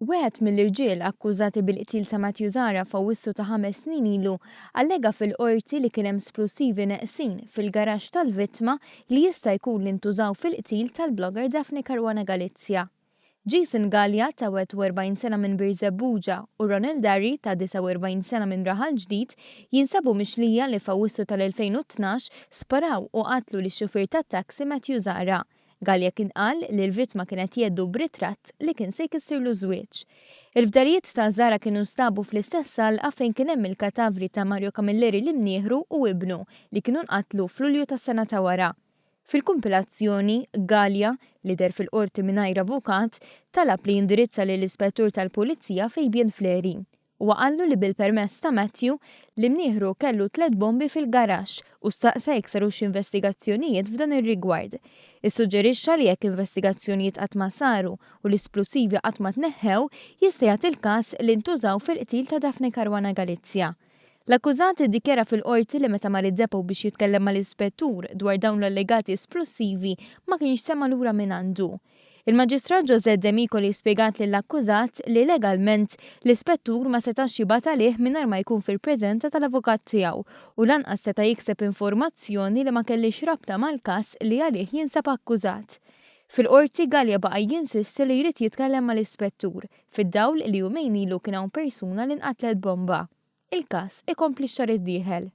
Wieħed mill-irġiel akkużati bil-qtil ta' Matthew Zahra f'Awwissu ta' 5 snin ilu allega fil-Qorti li kien hemm splussivi Neqsin fil-garaxx tal-vittma li jista' jkun l-intużaw fil-qtil tal-blogger Daphne Caruana Galizia. Jason Gallia ta' 41 sena minn Birzebbuġa u Ronald Darry ta' 49 sena minn Raħal Ġdid jinsabu mixlija li f'Awwissu tal-2012 sparaw u qatlu lix-xufier tat-taxi Matthew Zahra. Gallia kien qal li l-vittma kienet jeddu b'ritratt li kien se jkissirlu żwieġ. Il-fdarijiet ta' Zahra kienu stabu fl-istess salqa fejn kien hemm il-katavri ta' Mario Camilleri l-IMNIEHRU u ibnu li kienu nqatlu f'Lulju tas-sena ta' wara. Fil-kumpilazzjoni, Gallia, li der fil-qorti mingħajr avukat, talab li jindirizza lill-ispettur tal-Pulizija fejn Fleri. U qallu li bil-permess ta' Matthew l-IMNIEHRU kellu 3 bombi fil-garaxx u staqsa jekk sarux investigazzjonijiet f'dan ir-rigward. Issuġġerixxa li jekk investigazzjonijiet qatt ma saru u l-splussivi qatt ma tneħħew jista' jagħti il-każ li ntużaw fil-qtil ta' Daphne Caruana Galizia. L-akkużat iddikjara fil-qorti li meta mar iddepew biex jitkellem mal-ispettur dwar dawn l-allegati splussivi ma kienx sema lura minn għandu. Il-Maġistrat José Demicoli spjegat lill-akkużat li legalment l-ispettur ma setax jibgħat għalih mingħajr ma jkun fil-preżenza tal-avukat tiegħu u lanqas seta' jikseb informazzjoni li ma kellix rabta mal-każ li għalih jinsab akkużat. Fil-qorti Gallia baqa' jinsisti li jrid jitkellem mal-ispettur fid-dawl li jumejn ilu kien hawn persuna li nqatlet bomba. Il-każ ikompli x-xahar id-dieħel.